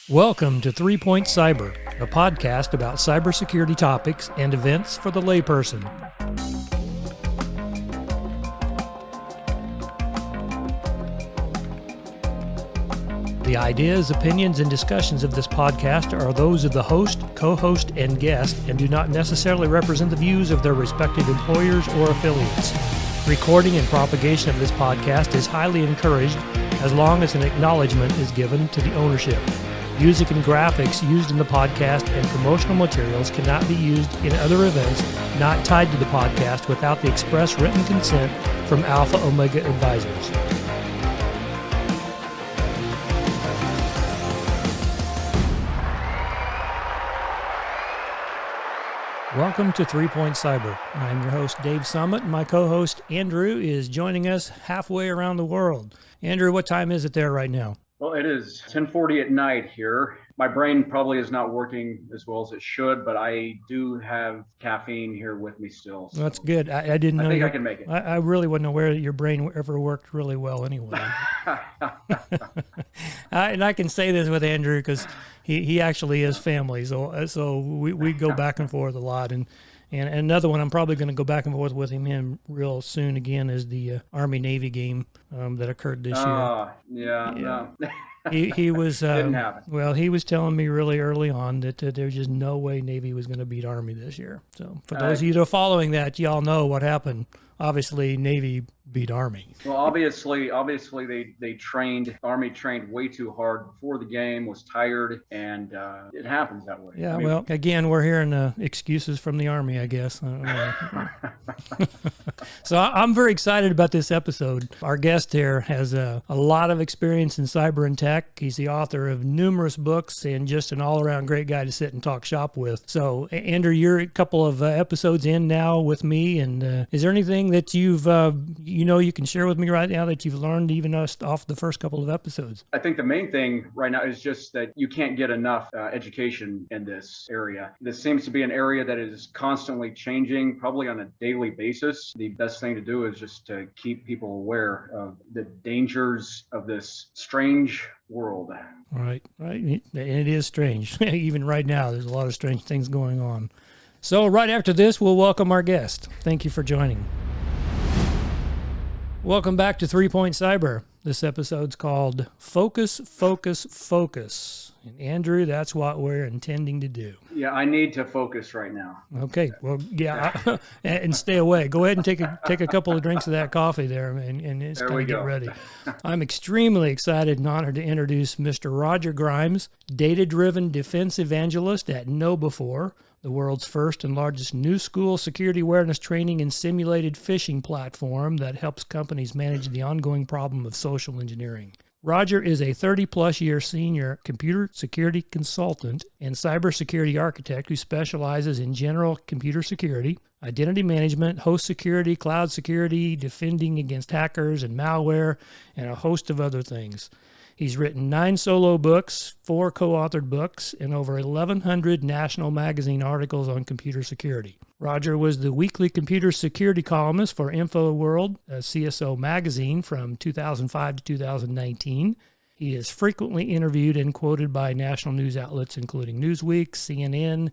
Welcome to 3 Point Cyber, a podcast about cybersecurity topics and events for the layperson. The ideas, opinions, and discussions of this podcast are those of the host, co-host, and guest and do not necessarily represent the views of their respective employers or affiliates. Recording and propagation of this podcast is highly encouraged as long as an acknowledgement is given to the ownership. Music and graphics used in the podcast and promotional materials cannot be used in other events not tied to the podcast without the express written consent from Alpha Omega Advisors. Welcome to 3 Point Cyber. I'm your host, Dave Summit, and my co-host, Andrew, is joining us halfway around the world. Andrew, what time is it there right now? Well, it is 10:40 at night here. My brain probably is not working as well as it should, but I do have caffeine here with me still. So that's good. I didn't know. I think I can make it. I really wasn't aware that your brain ever worked really well anyway. And I can say this with Andrew because he actually is family. So we go back and forth a lot. And another one I'm probably going to go back and forth with him in real soon again is the Army-Navy game that occurred this year. Yeah. He was Didn't happen. Well, he was telling me really early on that there's just no way Navy was going to beat Army this year. So for those of you that are following that, y'all know what happened. Obviously, Navy beat Army. Well, obviously, Army trained way too hard before the game, was tired, and it happens that way. Yeah, well, again, we're hearing excuses from the Army, I guess. So I'm very excited about this episode. Our guest here has a lot of experience in cyber and tech. He's the author of numerous books and just an all-around great guy to sit and talk shop with. So, Andrew, you're a couple of episodes in now with me, and is there anything that you've you can share with me right now that you've learned even off the first couple of episodes? I think the main thing right now is just that you can't get enough education in this area. This seems to be an area that is constantly changing, probably on a daily basis. The best thing to do is just to keep people aware of the dangers of this strange world. Right. And it is strange. Even right now, there's a lot of strange things going on. So right after this, we'll welcome our guest. Thank you for joining. Welcome back to 3 Point Cyber. This episode's called Focus, Focus, Focus. And Andrew, that's what we're intending to do. Yeah, I need to focus right now. Okay, well, yeah, and stay away. Go ahead and take a couple of drinks of that coffee there, and it's kind of get ready. I'm extremely excited and honored to introduce Mr. Roger Grimes, data-driven defense evangelist at KnowBe4, the world's first and largest new school security awareness training and simulated phishing platform that helps companies manage the ongoing problem of social engineering. Roger is a 30-plus year senior computer security consultant and cybersecurity architect who specializes in general computer security, identity management, host security, cloud security, defending against hackers and malware, and a host of other things. He's written 9 solo books, 4 co-authored books, and over 1,100 national magazine articles on computer security. Roger was the weekly computer security columnist for InfoWorld, CSO magazine from 2005 to 2019. He is frequently interviewed and quoted by national news outlets including Newsweek, CNN,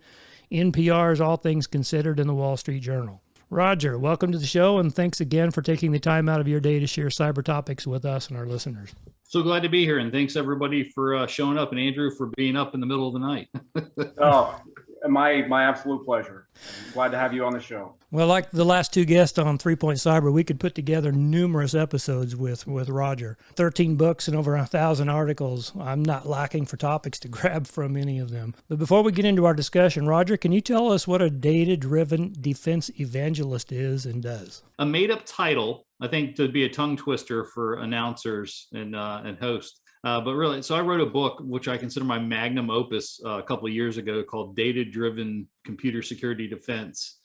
NPR's All Things Considered, and the Wall Street Journal. Roger, welcome to the show, and thanks again for taking the time out of your day to share cyber topics with us and our listeners. So glad to be here, and thanks everybody for showing up, and Andrew for being up in the middle of the night. Oh, my absolute pleasure. I'm glad to have you on the show. Well, like the last 2 guests on 3 Point Cyber, we could put together numerous episodes with Roger. 13 books and over 1,000 articles. I'm not lacking for topics to grab from any of them. But before we get into our discussion, Roger, can you tell us what a data-driven defense evangelist is and does? A made-up title, I think, to be a tongue twister for announcers and hosts. But really, so I wrote a book, which I consider my magnum opus a couple of years ago, called Data-Driven Computer Security Defense,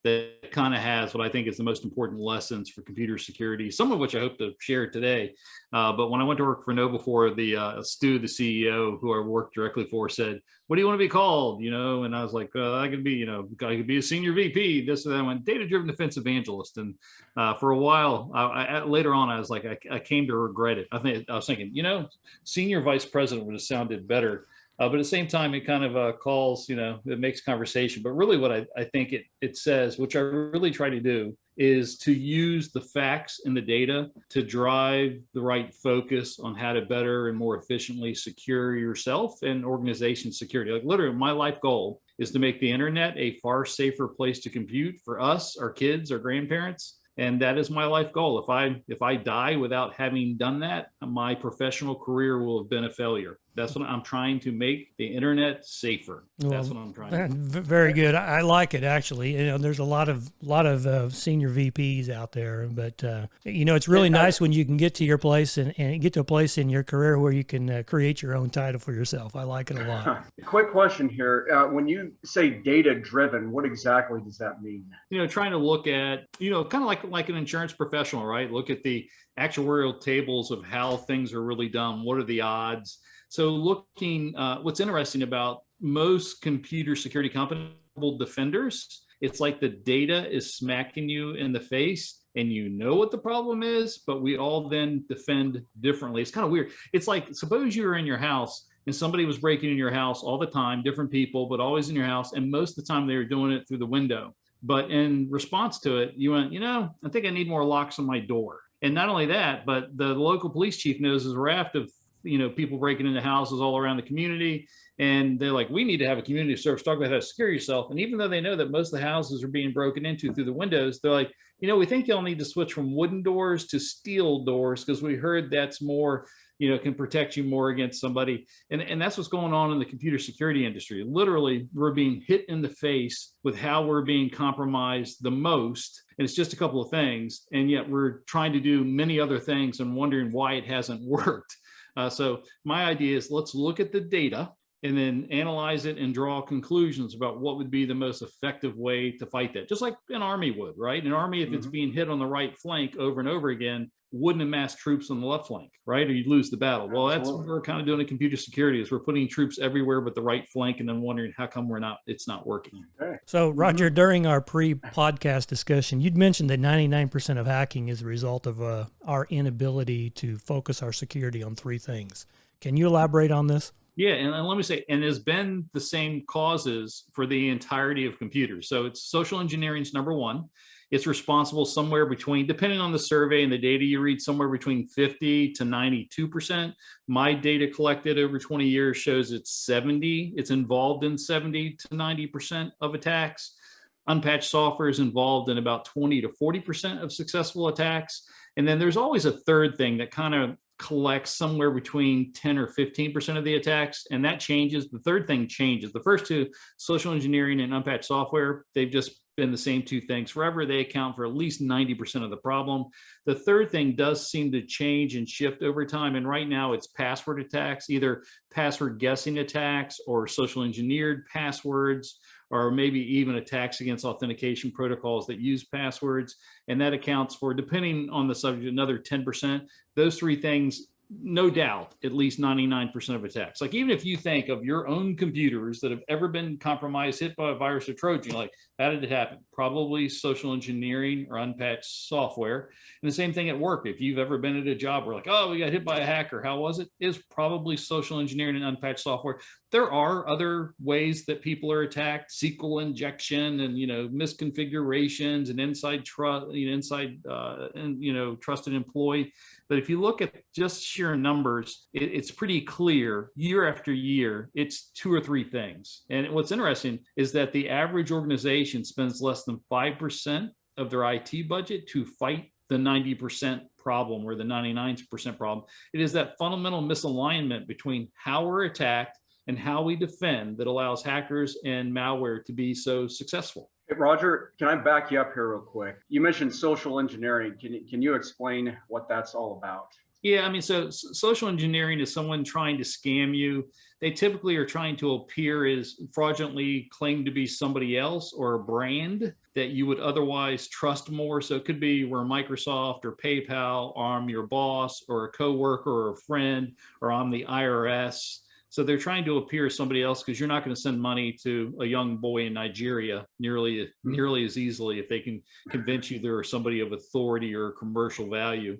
that kind of has what I think is the most important lessons for computer security, some of which I hope to share today. But when I went to work for KnowBe4, Stu, the CEO, who I worked directly for, said, "What do you want to be called?" And I was like, I could be a senior VP, this and that. I went data-driven defense evangelist. And for a while, later on, I was like, I came to regret it. I was thinking, senior vice president would have sounded better. But at the same time, it kind of calls, it makes conversation. But really what I think it says, which I really try to do, is to use the facts and the data to drive the right focus on how to better and more efficiently secure yourself and organization security. Like literally, my life goal is to make the internet a far safer place to compute for us, our kids, our grandparents. And that is my life goal. If I die without having done that, my professional career will have been a failure. That's what I'm trying to make the internet safer. That's what I'm trying to do. Very good. I like it, actually. There's a lot of senior VPs out there, but it's really nice when you can get to your place and get to a place in your career where you can create your own title for yourself. I like it a lot. Quick question here. When you say data driven, what exactly does that mean? Trying to look at, kind of like an insurance professional, right? Look at the actuarial tables of how things are really done. What are the odds? So looking, what's interesting about most computer security companies, defenders, it's like the data is smacking you in the face and you know what the problem is, but we all then defend differently. It's kind of weird. It's like, suppose you were in your house and somebody was breaking in your house all the time, different people, but always in your house. And most of the time they were doing it through the window. But in response to it, you went, I think I need more locks on my door. And not only that, but the local police chief knows there's a raft of people breaking into houses all around the community. And they're like, we need to have a community service, talk about how to secure yourself. And even though they know that most of the houses are being broken into through the windows, they're like, we think y'all need to switch from wooden doors to steel doors because we heard that's more, can protect you more against somebody. And that's what's going on in the computer security industry. Literally, we're being hit in the face with how we're being compromised the most. And it's just a couple of things. And yet we're trying to do many other things and wondering why it hasn't worked. So my idea is let's look at the data and then analyze it and draw conclusions about what would be the most effective way to fight that. Just like an army would, right? An army, if it's being hit on the right flank over and over again, wouldn't amass troops on the left flank, right? Or you'd lose the battle. Well, that's what we're kind of doing in computer security is we're putting troops everywhere but the right flank and then wondering how come it's not working. Okay. So Roger, during our pre-podcast discussion, you'd mentioned that 99% of hacking is a result of our inability to focus our security on three things. Can you elaborate on this? Yeah, and let me say, and it's been the same causes for the entirety of computers. So it's social engineering is number one. It's responsible somewhere between, depending on the survey and the data you read, somewhere between 50 to 92%. My data collected over 20 years shows it's 70. It's involved in 70 to 90% of attacks. Unpatched software is involved in about 20 to 40% of successful attacks. And then there's always a third thing that kind of collects somewhere between 10 or 15% of the attacks, and that changes. The third thing changes. The first two, social engineering and unpatched software, they've just been the same two things forever. They account for at least 90% of the problem. The third thing does seem to change and shift over time, and right now it's password attacks, either password guessing attacks or social engineered passwords, or maybe even attacks against authentication protocols that use passwords. And that accounts for, depending on the subject, another 10%. Those three things, no doubt, at least 99% of attacks. Like even if you think of your own computers that have ever been compromised, hit by a virus or Trojan, like how did it happen? Probably social engineering or unpatched software. And the same thing at work. If you've ever been at a job where like, oh, we got hit by a hacker, how was it? It's probably social engineering and unpatched software. There are other ways that people are attacked, SQL injection and, misconfigurations and trusted employee. But if you look at just sheer numbers, it's pretty clear year after year, it's two or three things. And what's interesting is that the average organization spends less than 5% of their IT budget to fight the 90% problem or the 99% problem. It is that fundamental misalignment between how we're attacked and how we defend that allows hackers and malware to be so successful. Hey, Roger, can I back you up here real quick? You mentioned social engineering. Can you explain what that's all about? Yeah, I mean, so social engineering is someone trying to scam you. They typically are trying to appear as fraudulently claim to be somebody else or a brand that you would otherwise trust more. So it could be where Microsoft or PayPal, or I'm your boss or a coworker or a friend, or I'm the IRS. So they're trying to appear as somebody else because you're not going to send money to a young boy in Nigeria nearly as easily if they can convince you they're somebody of authority or commercial value.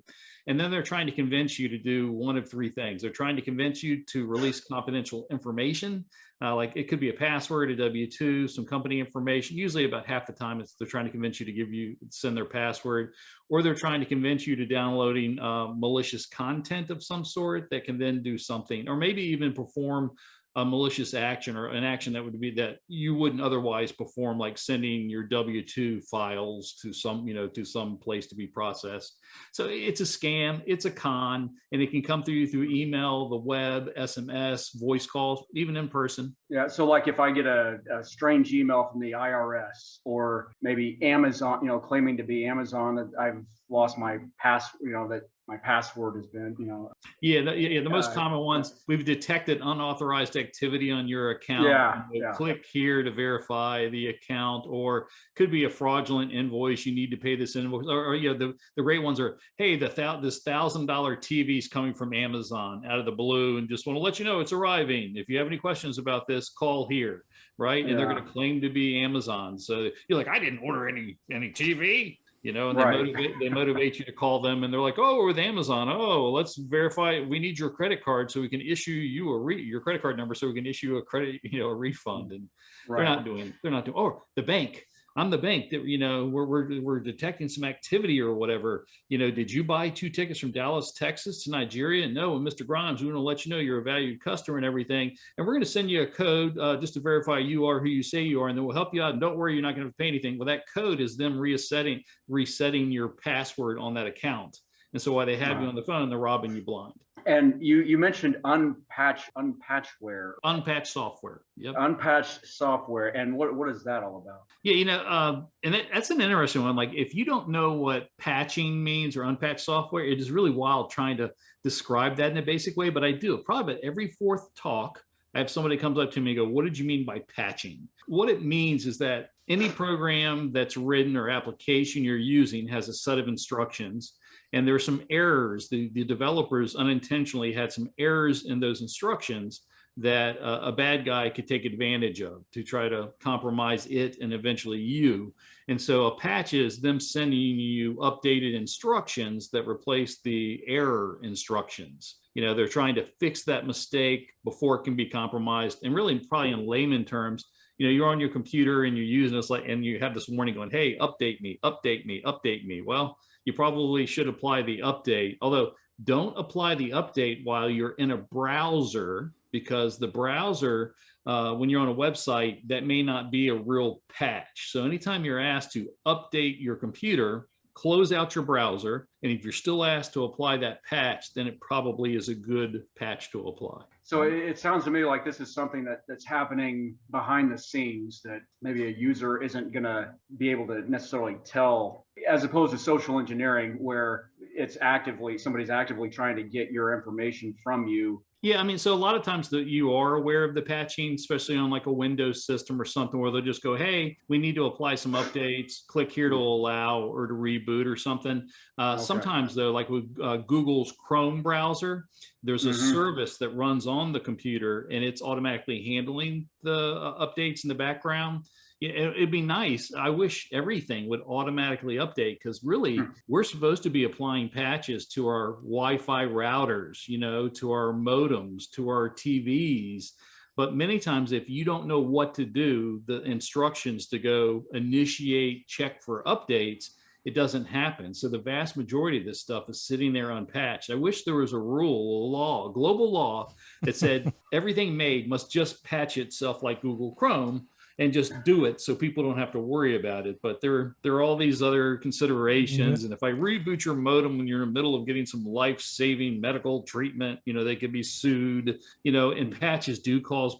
And then they're trying to convince you to do one of three things. They're trying to convince you to release confidential information. Like it could be a password, a W-2, some company information. Usually about half the time they're trying to convince you to send their password, or they're trying to convince you to downloading malicious content of some sort that can then do something, or maybe even perform a malicious action, or an action that would be that you wouldn't otherwise perform, like sending your W-2 files to some place to be processed. So it's a scam, it's a con, and it can come through email, the web, SMS, voice calls, even in person. Yeah. So like if I get a strange email from the IRS, or maybe Amazon, claiming to be Amazon, that I've lost my that my password has been, the most common ones, we've detected unauthorized activity on your account. Click here to verify the account, or could be a fraudulent invoice. You need to pay this invoice, or the great ones are, hey, this $1,000 TV is coming from Amazon out of the blue, and just want to let you know it's arriving. If you have any questions about this, call here, right? And they're going to claim to be Amazon. So you're like, I didn't order any TV. And they motivate you to call them, and they're like, oh, we're with Amazon. Oh, let's verify. We need your credit card so we can issue you your credit card number so we can issue a refund. And they're not doing. Oh, the bank. I'm the bank that, we're detecting some activity or whatever. Did you buy 2 tickets from Dallas, Texas to Nigeria? No, and Mr. Grimes, we want to let you know you're a valued customer and everything. And we're going to send you a code just to verify you are who you say you are. And then we'll help you out. And don't worry, you're not going to pay anything. Well, that code is them resetting your password on that account. And so while they have you on the phone, they're robbing you blind. And you mentioned unpatchware. Unpatched software. Yep. Unpatched software. And what is that all about? Yeah, and that's an interesting one. Like, if you don't know what patching means or unpatched software, it is really wild trying to describe that in a basic way. But I do. Probably about every 4th talk, I have somebody comes up to me and go, what did you mean by patching? What it means is that any program that's written or application you're using has a set of instructions. And there are some errors. The developers unintentionally had some errors in those instructions that a bad guy could take advantage of to try to compromise it and eventually you. And so a patch is them sending you updated instructions that replace the error instructions. They're trying to fix that mistake before it can be compromised. And really, probably in layman terms, you're on your computer and you're using this, and you have this warning going, hey, update me, update me, update me. Well, you probably should apply the update, although don't apply the update while you're in a browser, because the browser, when you're on a website, that may not be a real patch. So anytime you're asked to update your computer, close out your browser. And if you're still asked to apply that patch, then it probably is a good patch to apply. So it sounds to me like this is something that's happening behind the scenes that maybe a user isn't going to be able to necessarily tell, as opposed to social engineering, where somebody's actively trying to get your information from you. Yeah, I mean, so a lot of times you are aware of the patching, especially on like a Windows system or something, where they'll just go, hey, we need to apply some updates, click here to allow or to reboot or something. Okay. Sometimes though, like with Google's Chrome browser, there's a service that runs on the computer and it's automatically handling the updates in the background. It'd be nice. I wish everything would automatically update, because really we're supposed to be applying patches to our Wi-Fi routers, to our modems, to our TVs. But many times, if you don't know what to do, the instructions to go initiate, check for updates, it doesn't happen. So the vast majority of this stuff is sitting there unpatched. I wish there was a rule, a global law that said everything made must just patch itself like Google Chrome, and just do it so people don't have to worry about it. But there are all these other considerations. And if I reboot your modem when you're in the middle of getting some life-saving medical treatment, they could be sued, and patches do cause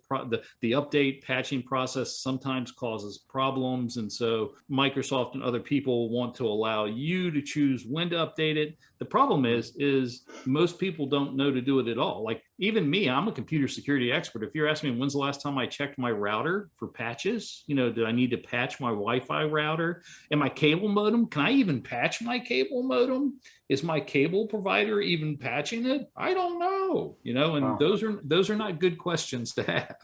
the update patching process sometimes causes problems. And so Microsoft and other people want to allow you to choose when to update it. The problem is most people don't know to do it at all. Like even me, I'm a computer security expert. If you're asking me when's the last time I checked my router for patches, did I need to patch my Wi-Fi router and my cable modem? Can I even patch my cable modem? Is my cable provider even patching it? I don't know, and those are not good questions to have.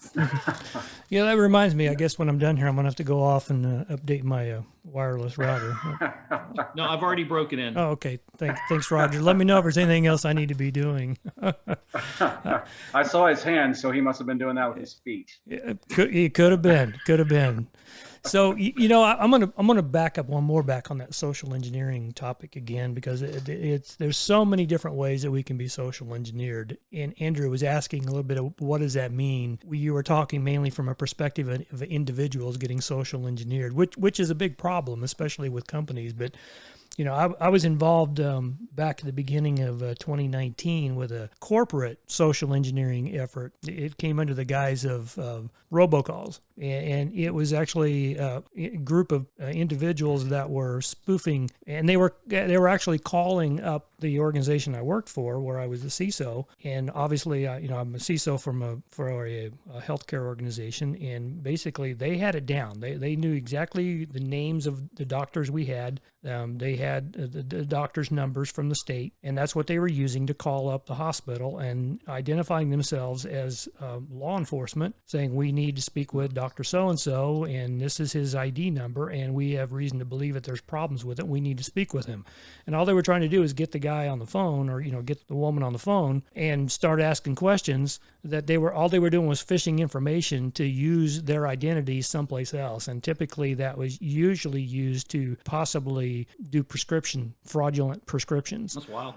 Yeah, that reminds me, I guess when I'm done here, I'm going to have to go off and update my wireless router. No, I've already broken in. Oh, okay. Thanks, Roger. Let me know if there's anything else I need to be doing. I saw his hand, so he must have been doing that with his feet. It could have been. So I'm gonna back up back on that social engineering topic again, because there's so many different ways that we can be social engineered. And Andrew was asking a little bit of what does that mean. You were talking mainly from a perspective of individuals getting social engineered, which is a big problem, especially with companies. But I was involved back at the beginning of 2019 with a corporate social engineering effort. It came under the guise of robocalls, and it was actually a group of individuals that were spoofing, and they were actually calling up the organization I worked for, where I was the CISO. And obviously, I'm a CISO for a healthcare organization, and basically they had it down. They knew exactly the names of the doctors we had. They had the doctors' numbers from the state, and that's what they were using to call up the hospital and identifying themselves as law enforcement, saying we need to speak with Dr. So-and-so, and this is his ID number, and we have reason to believe that there's problems with it. We need to speak with him. And all they were trying to do is get the guy on the phone, or get the woman on the phone, and start asking questions that all they were doing was fishing information to use their identity someplace else. And typically that was usually used to possibly do fraudulent prescriptions. That's wild.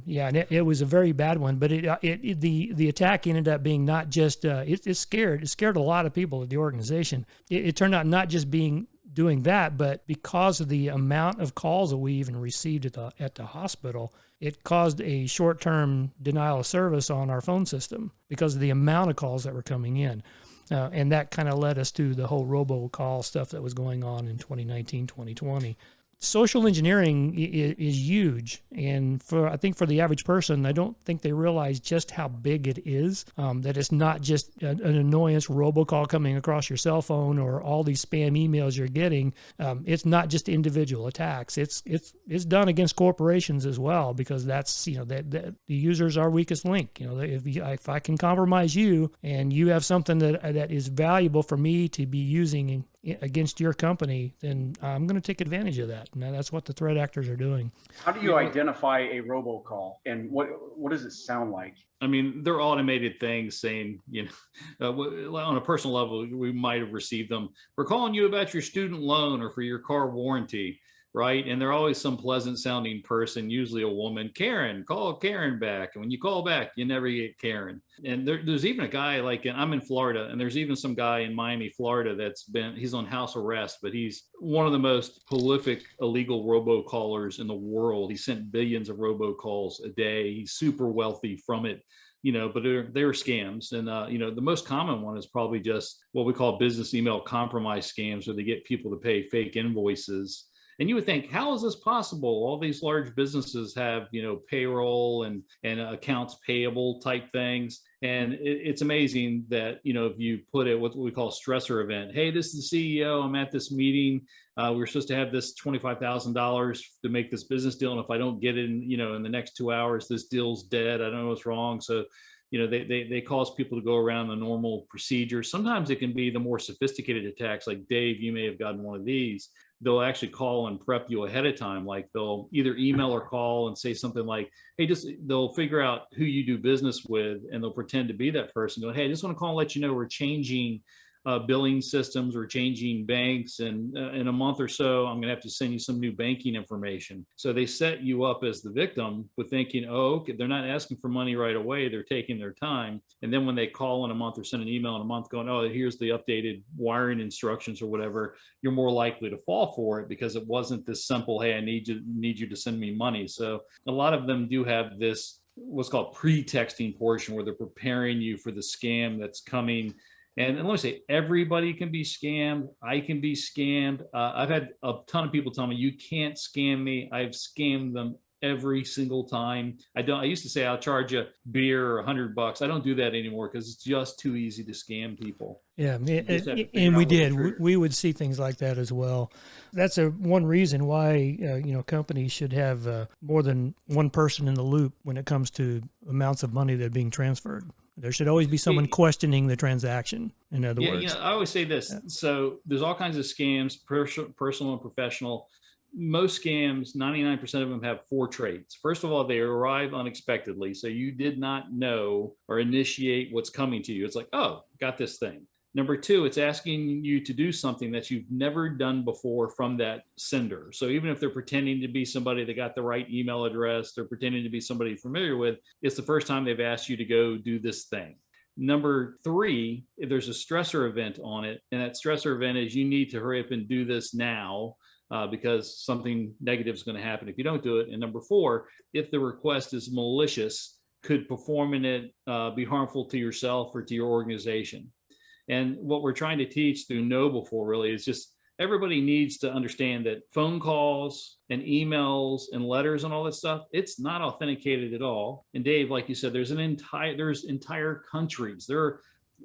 Yeah, and it was a very bad one. But the attack ended up being not just it scared a lot of people at the organization. It turned out not just doing that, but because of the amount of calls that we even received at the hospital, it caused a short-term denial of service on our phone system because of the amount of calls that were coming in. And that kind of led us to the whole robocall stuff that was going on in 2019, 2020. Social engineering is huge, and I think for the average person, I don't think they realize just how big it is. That it's not just an annoyance robocall coming across your cell phone or all these spam emails you're getting. It's not just individual attacks. It's done against corporations as well, because that's the user's our weakest link. If I can compromise you and you have something that is valuable for me to be using against your company, then I'm going to take advantage of that. And that's what the threat actors are doing. How do you identify a robocall, and what does it sound like? I mean, they're automated things saying, on a personal level, we might have received them. We're calling you about your student loan or for your car warranty, right? And they're always some pleasant sounding person, usually a woman. Karen, call Karen back. And when you call back, you never get Karen. And there's even a guy I'm in Florida, and there's even some guy in Miami, Florida he's on house arrest, but he's one of the most prolific illegal robocallers in the world. He sent billions of robocalls a day. He's super wealthy from it. But they were scams. And, the most common one is probably just what we call business email compromise scams, where they get people to pay fake invoices. And you would think, how is this possible? All these large businesses have, payroll and accounts payable type things. And it's amazing that, if you put it what we call a stressor event, hey, this is the CEO, I'm at this meeting. We're supposed to have this $25,000 to make this business deal. And if I don't get it in the next 2 hours, this deal's dead. I don't know what's wrong. So, they cause people to go around the normal procedure. Sometimes it can be the more sophisticated attacks, like Dave, you may have gotten one of these. They'll actually call and prep you ahead of time. Like they'll either email or call and say something like, hey, they'll figure out who you do business with, and they'll pretend to be that person. Go, hey, I just want to call and let you know we're changing billing systems or changing banks, and in a month or so I'm gonna have to send you some new banking information. So they set you up as the victim with thinking, oh, okay, they're not asking for money right away, they're taking their time. And then when they call in a month or send an email in a month going, oh, here's the updated wiring instructions or whatever, you're more likely to fall for it because it wasn't this simple, hey, I need you to send me money. So a lot of them do have this what's called pre-texting portion, where they're preparing you for the scam that's coming. And let me say, everybody can be scammed. I can be scammed. I've had a ton of people tell me, you can't scam me. I've scammed them every single time. I used to say, I'll charge you beer or $100. I don't do that anymore because it's just too easy to scam people. Yeah, and we did. We would see things like that as well. That's one reason why companies should have more than one person in the loop when it comes to amounts of money that are being transferred. There should always be someone questioning the transaction, in other words. You know, I always say this. Yeah. So there's all kinds of scams, personal and professional. Most scams, 99% of them have 4 traits. First of all, they arrive unexpectedly. So you did not know or initiate what's coming to you. It's like, oh, got this thing. Number 2, it's asking you to do something that you've never done before from that sender. So even if they're pretending to be somebody that got the right email address, they're pretending to be somebody you're familiar with, it's the first time they've asked you to go do this thing. Number 3, if there's a stressor event on it, and that stressor event is you need to hurry up and do this now because something negative is going to happen if you don't do it. And number 4, if the request is malicious, could performing it be harmful to yourself or to your organization. And what we're trying to teach through KnowBe4 really is just everybody needs to understand that phone calls and emails and letters and all that stuff, it's not authenticated at all. And Dave, like you said, there's entire countries. There are,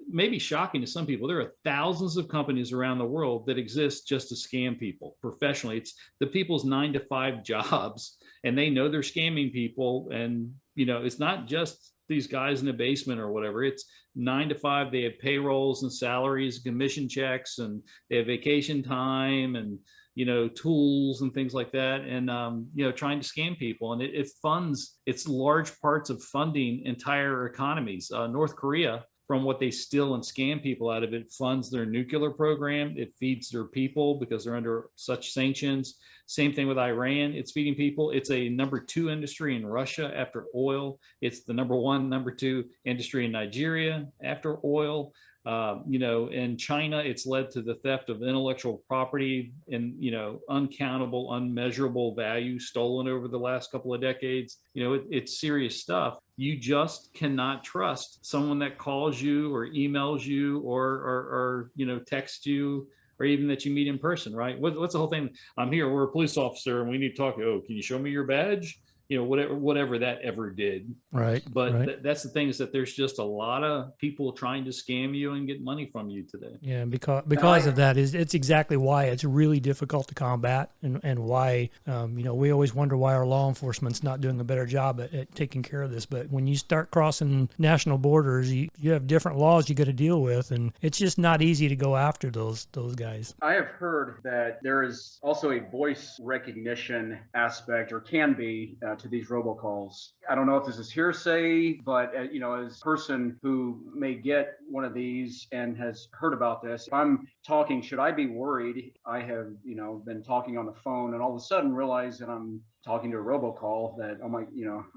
maybe shocking to some people, there are thousands of companies around the world that exist just to scam people professionally. It's the people's 9-to-5 jobs, and they know they're scamming people. And, you know, it's not just these guys in the basement or whatever. It's 9 to 5. They have payrolls and salaries, commission checks, and they have vacation time and, you know, tools and things like that. And, you know, trying to scam people. And it funds, it's large parts of funding entire economies. North Korea, from what they steal and scam people out of it, funds their nuclear program. It feeds their people because they're under such sanctions. Same thing with Iran. It's feeding people. It's a number 2 industry in Russia after oil. It's the number 1, number 2 industry in Nigeria after oil. You know, in China, it's led to the theft of intellectual property and, you know, uncountable, unmeasurable value stolen over the last couple of decades. You know, it's serious stuff. You just cannot trust someone that calls you or emails you or you know, texts you, or even that you meet in person, right? What's the whole thing? I'm here, we're a police officer and we need to talk. Oh, can you show me your badge? You know, whatever that ever did. Right. But right. That's the thing, is that there's just a lot of people trying to scam you and get money from you today. Yeah, because of that, it's exactly why it's really difficult to combat, and why, you know, we always wonder why our law enforcement's not doing a better job at taking care of this. But when you start crossing national borders, you have different laws you got to deal with, and it's just not easy to go after those guys. I have heard that there is also a voice recognition aspect, or can be, to these robocalls. I don't know if this is hearsay, but you know, as a person who may get one of these and has heard about this, if I'm talking, should I be worried? I have, you know, been talking on the phone and all of a sudden realize that I'm talking to a robocall, that oh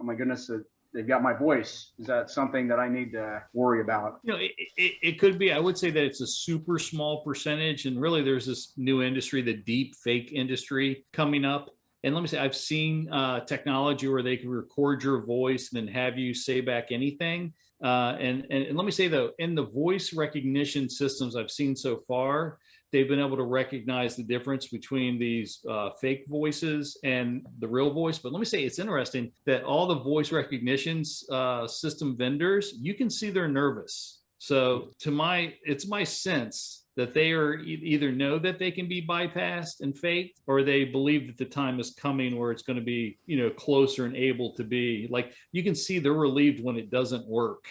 my goodness, that they've got my voice. Is that something that I need to worry about? You know, it could be. I would say that it's a super small percentage, and really there's this new industry, the deep fake industry, coming up. And let me say, I've seen technology where they can record your voice and then have you say back anything. And let me say, though, in the voice recognition systems I've seen so far, they've been able to recognize the difference between these fake voices and the real voice. But let me say, it's interesting that all the voice recognition system vendors, you can see they're nervous. So it's my sense that they are either know that they can be bypassed and faked, or they believe that the time is coming where it's going to be, you know, closer and able to be. Like, you can see they're relieved when it doesn't work.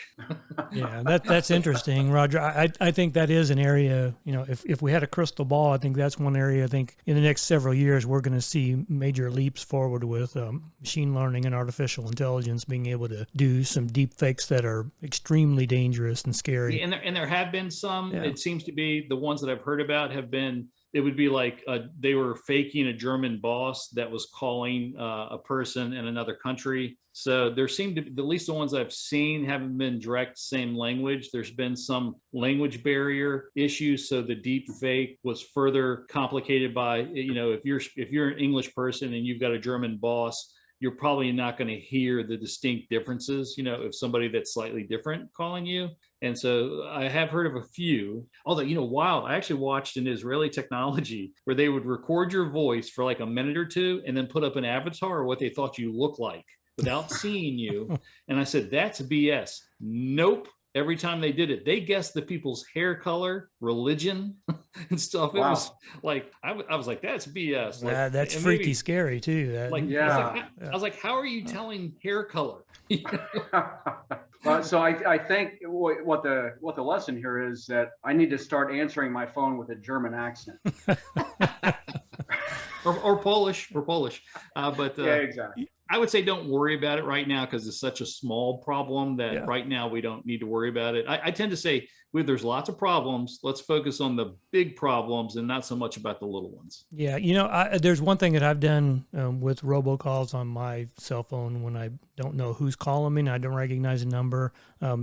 Yeah, that's interesting, Roger. I think that is an area, you know, if we had a crystal ball, I think that's one area I think in the next several years we're going to see major leaps forward with machine learning and artificial intelligence being able to do some deep fakes that are extremely dangerous and scary. Yeah, and there have been some. Yeah. It seems to be the ones that I've heard about have been, it would be like they were faking a German boss that was calling a person in another country. So there seemed to be, at least the ones I've seen, haven't been direct same language. There's been some language barrier issues. So the deep fake was further complicated by, you know, if you're an English person and you've got a German boss, you're probably not going to hear the distinct differences, you know, if somebody that's slightly different calling you. And so I have heard of a few, although, you know, wild. I actually watched an Israeli technology where they would record your voice for like a minute or two and then put up an avatar of what they thought you look like without seeing you. And I said, that's BS. Nope. every time they did it. They guessed the people's hair color, religion, and stuff. It Wow. was like, I was like, that's BS. Like, that's and freaky maybe, scary too. like, Yeah. I was like, how are you telling hair color? So I think what the lesson here is that I need to start answering my phone with a German accent. or Polish, but Yeah, exactly. I would say don't worry about it right now because it's such a small problem that right now we don't need to worry about it. I tend to say there's lots of problems. Let's focus on the big problems and not so much about the little ones. Yeah, there's one thing that I've done with robocalls on my cell phone when I don't know who's calling me and I don't recognize a number.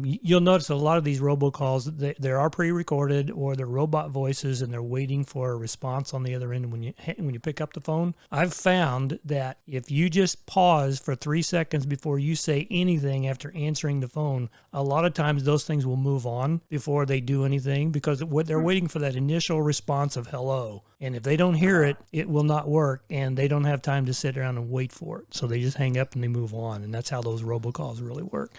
You'll notice a lot of these robocalls, they are pre-recorded or they're robot voices and they're waiting for a response on the other end when you pick up the phone. I've found that if you just pause for 3 seconds before you say anything after answering the phone, a lot of times those things will move on before they do anything because what they're waiting for that initial response of hello. And if they don't hear it, it will not work and they don't have time to sit around and wait for it. So they just hang up and they move on. And that's how those robocalls really work.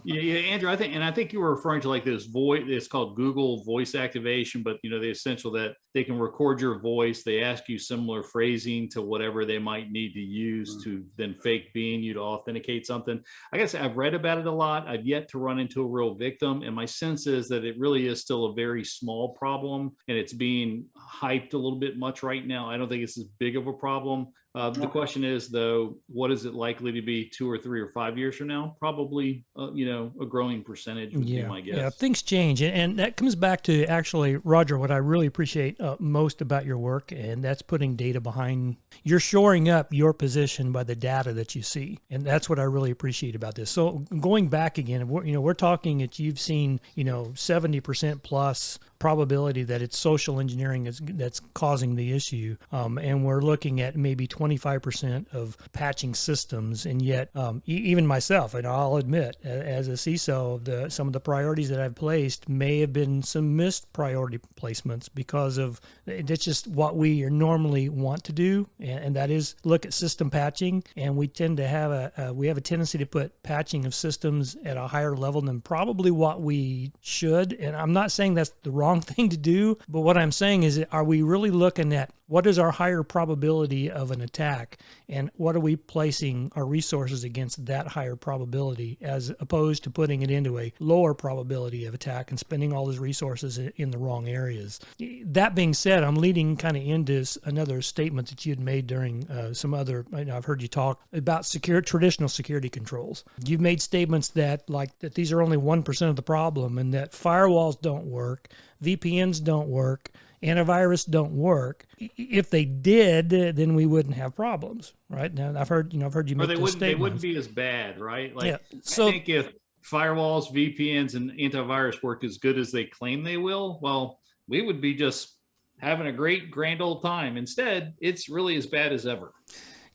Yeah, Andrew, I think you were referring to like this voice. It's called Google voice activation, but the essential that they can record your voice. They ask you similar phrasing to whatever they might need to use to then fake being you to authenticate something. I guess I've read about it a lot. I've yet to run into a real victim, and my sense is that it really is still a very small problem, and it's being hyped a little bit much right now. I don't think it's as big of a problem. The question is, though, what is it likely to be 2 or 3 or 5 years from now? Probably, a growing percentage would be my guess. Yeah, things change. And that comes back to actually, Roger, what I really appreciate most about your work, and that's putting data behind. You're shoring up your position by the data that you see. And that's what I really appreciate about this. So going back again, we're talking that you've seen, 70% plus probability that it's social engineering that's causing the issue. And we're looking at maybe 25% of patching systems. And yet, even myself, and I'll admit, as a CISO, some of the priorities that I've placed may have been some missed priority placements because of it's just what we normally want to do. And that is look at system patching. And we tend to have a tendency to put patching of systems at a higher level than probably what we should. And I'm not saying that's the wrong thing to do, but what I'm saying is, are we really looking at what is our higher probability of an attack and what are we placing our resources against that higher probability as opposed to putting it into a lower probability of attack and spending all those resources in the wrong areas. That being said, I'm leading kind of into another statement that you had made during some other, I've heard you talk about traditional security controls. You've made statements that these are only 1% of the problem and that firewalls don't work, VPNs don't work, antivirus don't work. If they did, then we wouldn't have problems, right? Now I've heard you make those statements. They wouldn't be as bad, right? Yeah. So I think if firewalls, VPNs, and antivirus work as good as they claim they will, well, we would be just having a great grand old time. Instead, it's really as bad as ever.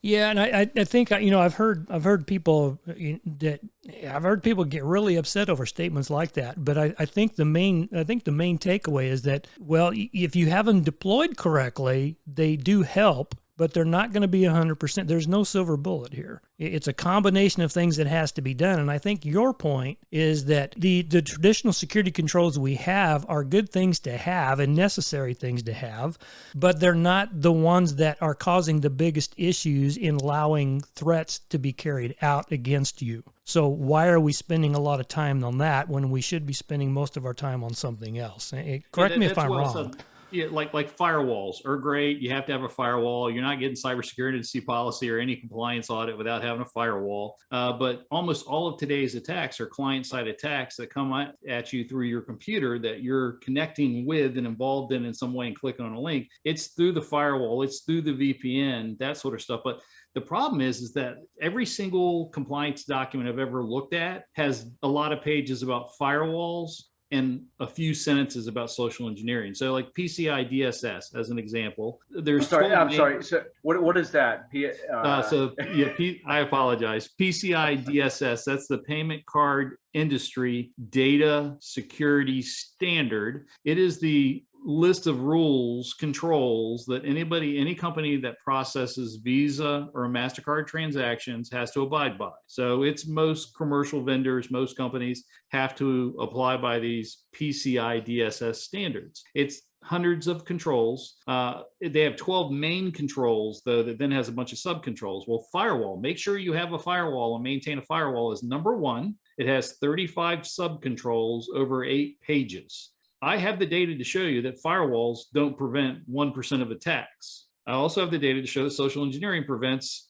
Yeah, and I think I've heard people get really upset over statements like that. But I think the main takeaway is that, well, if you have them deployed correctly, they do help, but they're not going to be 100%. There's no silver bullet here. It's a combination of things that has to be done. And I think your point is that the traditional security controls we have are good things to have and necessary things to have, but they're not the ones that are causing the biggest issues in allowing threats to be carried out against you. So why are we spending a lot of time on that when we should be spending most of our time on something else? Correct me if I'm wrong. Yeah, like firewalls are great. You have to have a firewall. You're not getting cybersecurity policy or any compliance audit without having a firewall. But almost all of today's attacks are client-side attacks that come at you through your computer that you're connecting with and involved in some way and clicking on a link. It's through the firewall. It's through the VPN, that sort of stuff. But the problem is that every single compliance document I've ever looked at has a lot of pages about firewalls and a few sentences about social engineering. So like PCI DSS, as an example, there's I'm sorry. So what is that? I apologize. PCI DSS, that's the payment card industry data security standard. It is the list of rules, controls that any company that processes Visa or MasterCard transactions has to abide by. So it's most commercial vendors, most companies have to apply by these PCI DSS standards. It's hundreds of controls. They have 12 main controls, though, that then has a bunch of sub controls. Well, firewall, make sure you have a firewall and maintain a firewall is number one. It has 35 sub controls over 8 pages. I have the data to show you that firewalls don't prevent 1% of attacks. I also have the data to show that social engineering prevents,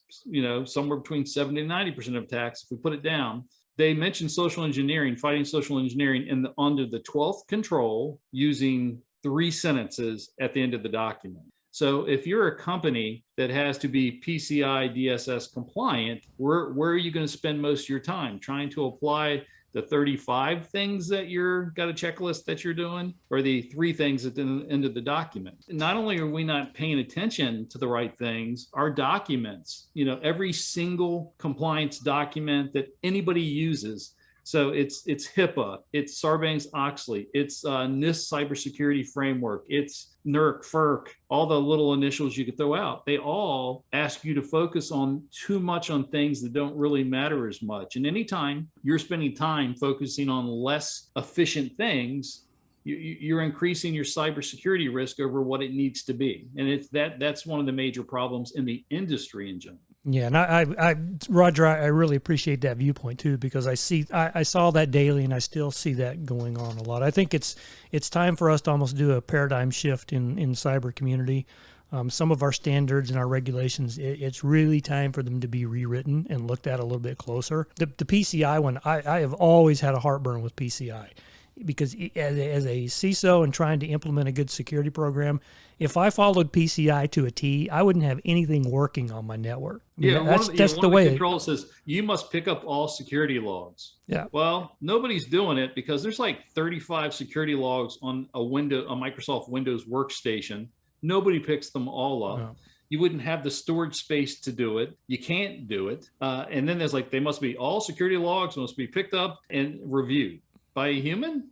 somewhere between 70 and 90% of attacks. If we put it down, they mentioned social engineering, fighting social engineering under the 12th control using 3 sentences at the end of the document. So if you're a company that has to be PCI DSS compliant, where are you going to spend most of your time? Trying to apply the 35 things that got a checklist that you're doing, or the 3 things at the end of the document? Not only are we not paying attention to the right things, our documents, every single compliance document that anybody uses. So it's HIPAA, it's Sarbanes-Oxley, it's NIST cybersecurity framework, it's NERC, FERC, all the little initials you could throw out. They all ask you to focus on too much on things that don't really matter as much. And anytime you're spending time focusing on less efficient things, you're increasing your cybersecurity risk over what it needs to be. And that's one of the major problems in the industry in general. Yeah, and Roger, I really appreciate that viewpoint too, because I saw that daily, and I still see that going on a lot. I think it's time for us to almost do a paradigm shift in cyber community. Some of our standards and our regulations, it's really time for them to be rewritten and looked at a little bit closer. The PCI one, I have always had a heartburn with PCI, because as a CISO and trying to implement a good security program, if I followed PCI to a T, I wouldn't have anything working on my network. That's the way. The control says you must pick up all security logs. Yeah. Well, nobody's doing it because there's like 35 security logs on a Microsoft Windows workstation. Nobody picks them all up. No. You wouldn't have the storage space to do it. You can't do it. And then there's they must be all security logs must be picked up and reviewed by a human,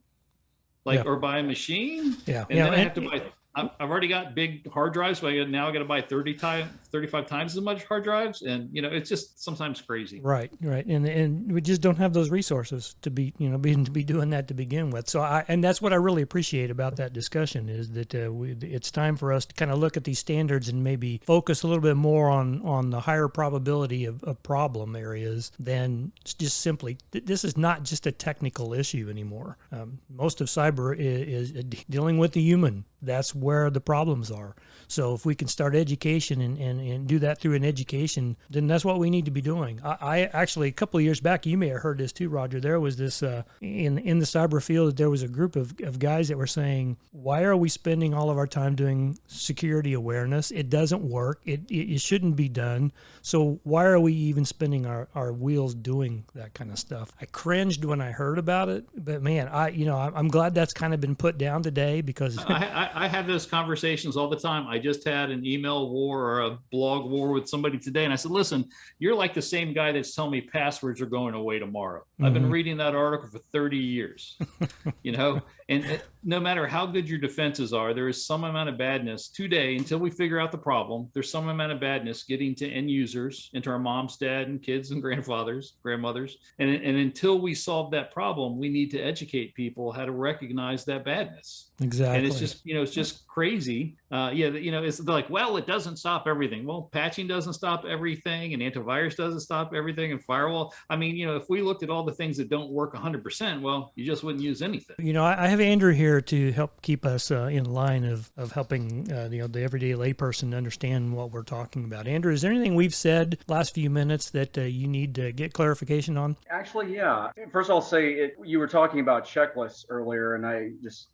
or by a machine. Yeah. And then I have to buy. I've already got big hard drives, so I got to buy 35 times as much hard drives, and it's just sometimes crazy. Right, and we just don't have those resources to be doing that to begin with. So and that's what I really appreciate about that discussion is that it's time for us to kind of look at these standards and maybe focus a little bit more on the higher probability of problem areas than just simply. This is not just a technical issue anymore. Most of cyber is dealing with the human. That's where the problems are. So if we can start education and do that through an education, then that's what we need to be doing. I actually, a couple of years back, you may have heard this too, Roger, there was this, in the cyber field, there was a group of guys that were saying, why are we spending all of our time doing security awareness? It doesn't work. It shouldn't be done. So why are we even spending our wheels doing that kind of stuff? I cringed when I heard about it, but man, I'm glad that's kind of been put down today, because I have those conversations all the time. I just had an email war or a blog war with somebody today, and I said, listen, you're like the same guy that's telling me passwords are going away tomorrow. Mm-hmm. I've been reading that article for 30 years, and no matter how good your defenses are, there is some amount of badness today until we figure out the problem. There's some amount of badness getting to end users, into our moms, dad, and kids and grandmothers. And until we solve that problem, we need to educate people how to recognize that badness. Exactly. And it's just crazy. It's like, well, it doesn't stop everything. Well, patching doesn't stop everything, and antivirus doesn't stop everything, and firewall. I mean, if we looked at all the things that don't work 100%, well, you just wouldn't use anything. I have Andrew here to help keep us in line of helping the everyday layperson understand what we're talking about. Andrew, is there anything we've said last few minutes that you need to get clarification on? Actually, yeah. First, I'll say you were talking about checklists earlier, and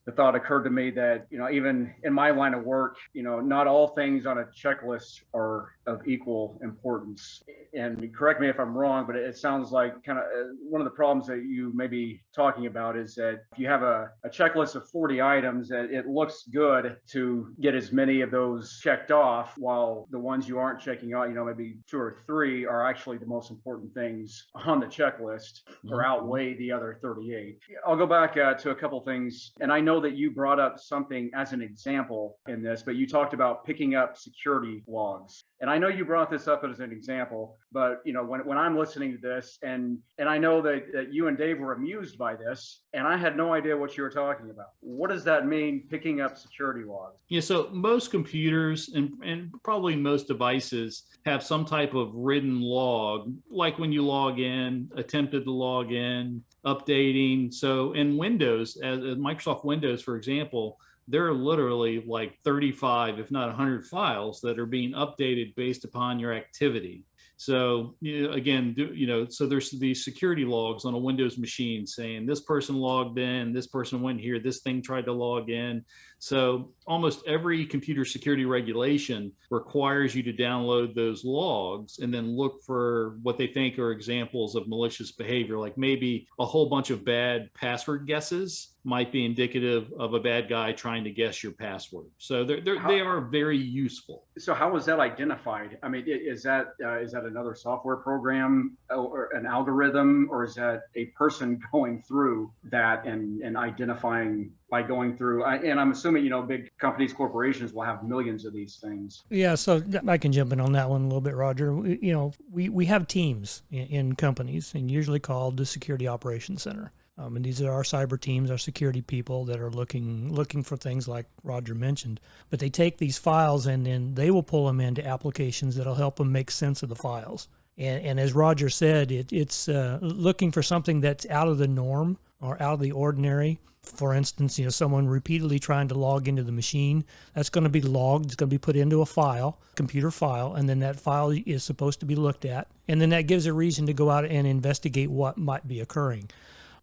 the thought occurred to me that even in my line of work, not all things on a checklist are of equal importance. And correct me if I'm wrong, but it sounds like kind of one of the problems that you may be talking about is that if you have a a checklist of 40 items, it looks good to get as many of those checked off, while the ones you aren't checking out, maybe 2 or 3 are actually the most important things on the checklist, or outweigh the other 38. I'll go back to a couple things. And I know that you brought up something as an example in this, but you talked about picking up security logs. And I know you brought this up as an example, but when I'm listening to this, and I know that you and Dave were amused by this, and I had no idea what you were talking about. What does that mean, picking up security logs? Yeah, so most computers and probably most devices have some type of written log, like when you log in, attempted to log in, updating. So in Windows, as Microsoft Windows, for example, there are literally like 35, if not 100 files that are being updated based upon your activity. So again, so there's these security logs on a Windows machine saying this person logged in, this person went here, this thing tried to log in. So almost every computer security regulation requires you to download those logs and then look for what they think are examples of malicious behavior, like maybe a whole bunch of bad password guesses might be indicative of a bad guy trying to guess your password. So they are very useful. So how is that identified? I mean, is that another software program or an algorithm, or is that a person going through that and identifying by going through? And I'm assuming, big companies, corporations will have millions of these things. Yeah, so I can jump in on that one a little bit, Roger. We have teams in companies, and usually called the Security Operations Center. And these are our cyber teams, our security people that are looking for things like Roger mentioned. But they take these files and then they will pull them into applications that'll help them make sense of the files. And as Roger said, it's looking for something that's out of the norm or out of the ordinary. For instance, someone repeatedly trying to log into the machine, that's going to be logged. It's going to be put into a file, computer file, and then that file is supposed to be looked at. And then that gives a reason to go out and investigate what might be occurring.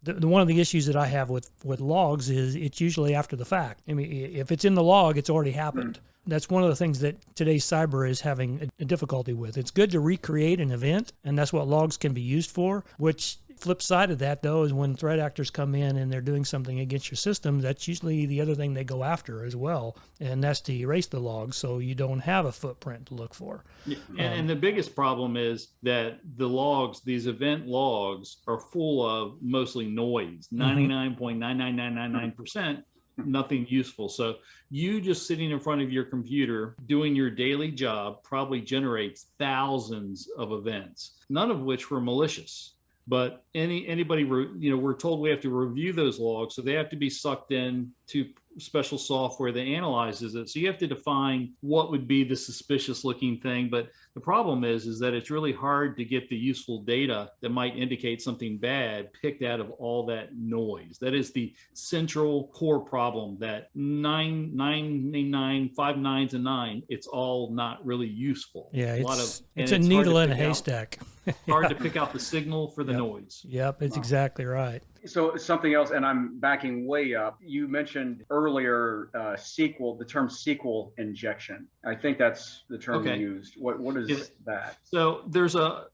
One of the issues that I have with logs is it's usually after the fact. I mean, if it's in the log, it's already happened. That's one of the things that today's cyber is having a difficulty with. It's good to recreate an event, and that's what logs can be used for, which flip side of that, though, is when threat actors come in and they're doing something against your system, that's usually the other thing they go after as well, and that's to erase the logs so you don't have a footprint to look for. Yeah. And the biggest problem is that the logs, these event logs, are full of mostly noise, 99.99999%. Nothing useful. So you just sitting in front of your computer doing your daily job probably generates thousands of events, none of which were malicious. But anybody, we're told we have to review those logs, so they have to be sucked in to special software that analyzes it. So you have to define what would be the suspicious looking thing. But the problem is that it's really hard to get the useful data that might indicate something bad picked out of all that noise. That is the central core problem, that 9, 5 nines and 9, it's all not really useful. Yeah, it's a needle in a haystack. Hard to pick out the signal for the noise. Yep, it's exactly right. So something else, and I'm backing way up. You mentioned earlier SQL, the term SQL injection. I think that's the term you used. What is that? So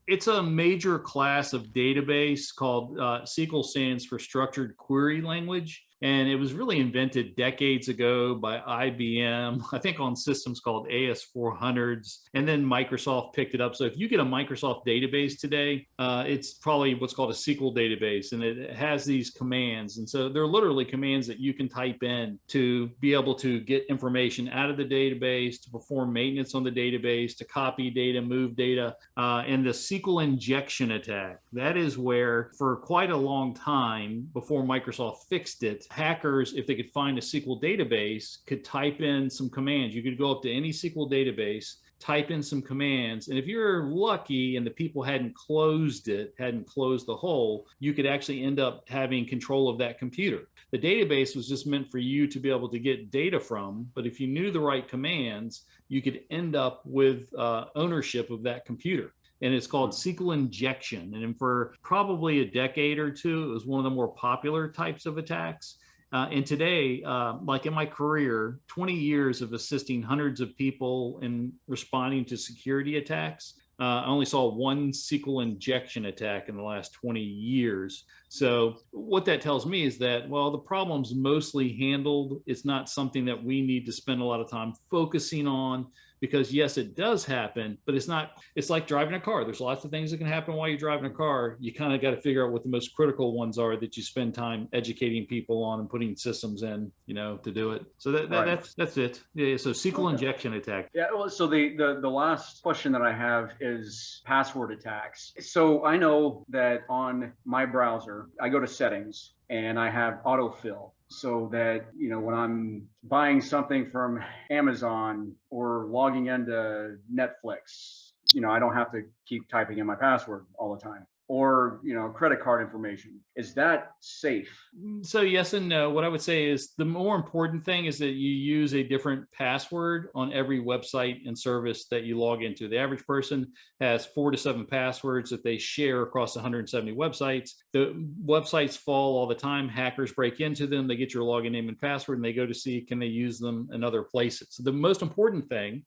it's a major class of database called SQL stands for Structured Query Language. And it was really invented decades ago by IBM, I think on systems called AS400s. And then Microsoft picked it up. So if you get a Microsoft database today, it's probably what's called a SQL database. And it has these commands. And so they're literally commands that you can type in to be able to get information out of the database, to perform maintenance on the database, to copy data, move data. And the SQL injection attack, that is where for quite a long time before Microsoft fixed it, hackers, if they could find a SQL database, could type in some commands. You could go up to any SQL database, type in some commands, and if you're lucky and the people hadn't closed the hole, you could actually end up having control of that computer. The database was just meant for you to be able to get data from, but if you knew the right commands, you could end up with ownership of that computer. And it's called SQL injection. And for probably a decade or two, it was one of the more popular types of attacks. And today, like in my career, 20 years of assisting hundreds of people in responding to security attacks, I only saw one SQL injection attack in the last 20 years. So what that tells me is that, well, the problem's mostly handled. It's not something that we need to spend a lot of time focusing on, because yes, it does happen, but it's like driving a car. There's lots of things that can happen while you're driving a car. You kind of got to figure out what the most critical ones are that you spend time educating people on and putting systems in, to do it. So that's it. Yeah. So SQL injection attack. Yeah. Well, so the last question that I have is password attacks. So I know that on my browser, I go to settings and I have autofill, so that, when I'm buying something from Amazon or logging into Netflix, I don't have to keep typing in my password all the time. Or, credit card information. Is that safe? So yes and no. What I would say is the more important thing is that you use a different password on every website and service that you log into. The average person has 4 to 7 passwords that they share across 170 websites. The websites fall all the time. Hackers break into them. They get your login name and password, and they go to see, can they use them in other places? So the most important thing,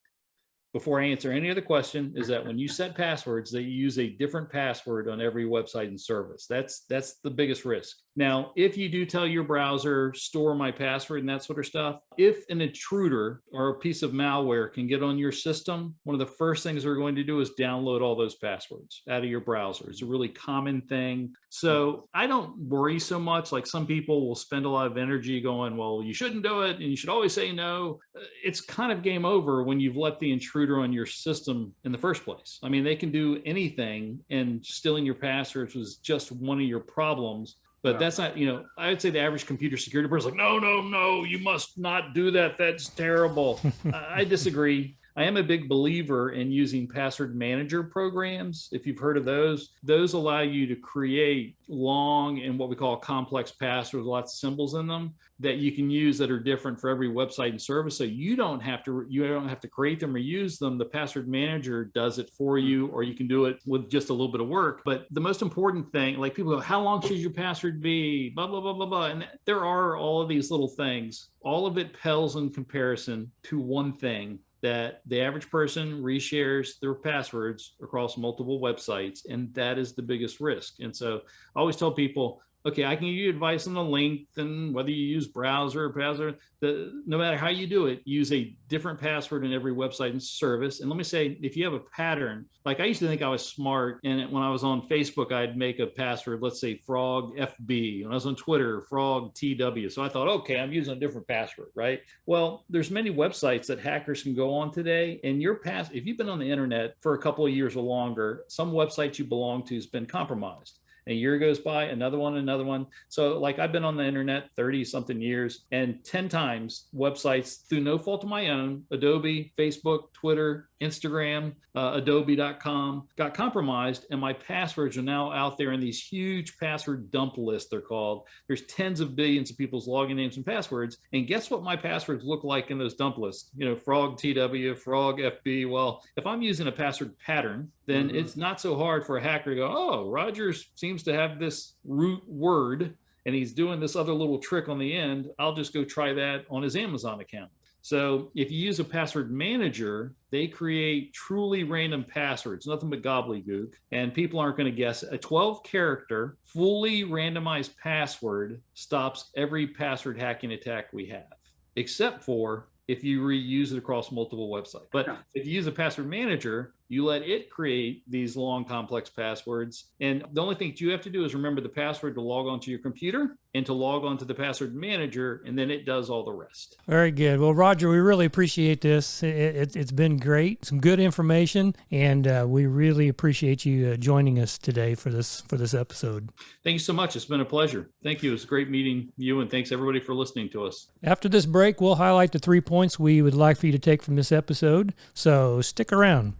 before I answer any other question, is that when you set passwords, that you use a different password on every website and service. That's the biggest risk. Now, if you do tell your browser, store my password and that sort of stuff, if an intruder or a piece of malware can get on your system, one of the first things they're going to do is download all those passwords out of your browser. It's a really common thing. So I don't worry so much. Like, some people will spend a lot of energy going, well, you shouldn't do it and you should always say no. It's kind of game over when you've let the intruder on your system in the first place. I mean, they can do anything, and stealing your passwords was just one of your problems. But that's not, I would say the average computer security person is like, no, you must not do that. That's terrible. I disagree. I am a big believer in using password manager programs. If you've heard of those allow you to create long and what we call complex passwords, lots of symbols in them that you can use that are different for every website and service. So you don't have to create them or use them. The password manager does it for you, or you can do it with just a little bit of work. But the most important thing, like, people go, how long should your password be? Blah, blah, blah, blah, blah. And there are all of these little things. All of it pales in comparison to one thing, that the average person reshares their passwords across multiple websites, and that is the biggest risk. And so I always tell people, okay, I can give you advice on the length and whether you use browser or password. No matter how you do it, use a different password in every website and service. And let me say, if you have a pattern, like, I used to think I was smart, and when I was on Facebook, I'd make a password, let's say Frog FB. When I was on Twitter, Frog TW. So I thought, okay, I'm using a different password, right? Well, there's many websites that hackers can go on today, and if you've been on the internet for a couple of years or longer, some website you belong to has been compromised. A year goes by, another one. So, like, I've been on the internet 30 something years, and 10 times websites, through no fault of my own, Adobe, Facebook, Twitter, Instagram, adobe.com, got compromised, and my passwords are now out there in these huge password dump lists, they're called. There's tens of billions of people's login names and passwords. And guess what my passwords look like in those dump lists? Frog TW, Frog FB. Well, if I'm using a password pattern, then it's not so hard for a hacker to go, oh, Rogers seems to have this root word, and he's doing this other little trick on the end. I'll just go try that on his Amazon account. So if you use a password manager, they create truly random passwords, nothing but gobbledygook, and people aren't going to guess. A 12-character, fully randomized password stops every password hacking attack we have, except for if you reuse it across multiple websites. But if you use a password manager, you let it create these long, complex passwords. And the only thing that you have to do is remember the password to log onto your computer and to log onto the password manager, and then it does all the rest. Very good. Well, Roger, we really appreciate this. It's been great, some good information, and we really appreciate you joining us today for this episode. Thank you so much. It's been a pleasure. Thank you. It was great meeting you, and thanks everybody for listening to us. After this break, we'll highlight the 3 points we would like for you to take from this episode, so stick around.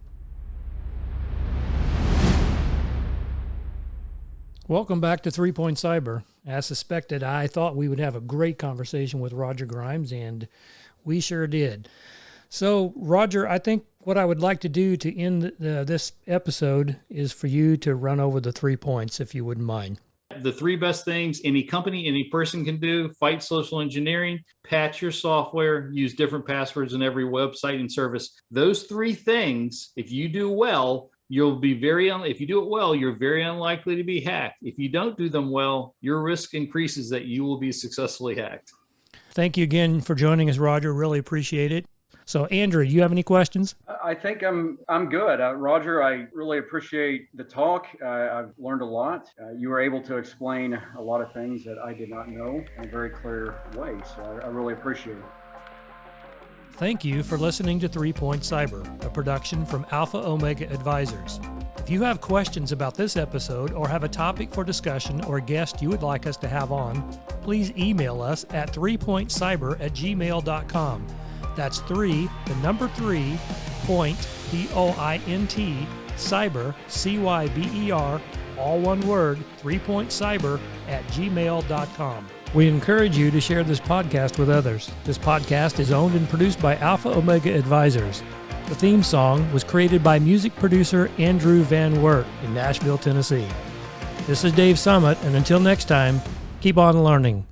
Welcome back to 3 Point Cyber. As suspected, I thought we would have a great conversation with Roger Grimes, and we sure did. So, Roger, I think what I would like to do to end this episode is for you to run over the 3 points, if you wouldn't mind. The 3 best things any company, any person can do: fight social engineering, patch your software, use different passwords in every website and service. Those 3 things, if you do well, you'll be if you do it well, you're very unlikely to be hacked. If you don't do them well, your risk increases that you will be successfully hacked. Thank you again for joining us, Roger. Really appreciate it. So, Andrew, you have any questions? I think I'm good. Roger, I really appreciate the talk. I've learned a lot. You were able to explain a lot of things that I did not know in a very clear way. So I really appreciate it. Thank you for listening to 3 Point Cyber, a production from Alpha Omega Advisors. If you have questions about this episode or have a topic for discussion or a guest you would like us to have on, please email us at 3pointcyber@gmail.com. That's 3, the number 3, point, P-O-I-N-T, cyber, C-Y-B-E-R, all one word, 3pointcyber@gmail.com. We encourage you to share this podcast with others. This podcast is owned and produced by Alpha Omega Advisors. The theme song was created by music producer Andrew Van Wert in Nashville, Tennessee. This is Dave Summit, and until next time, keep on learning.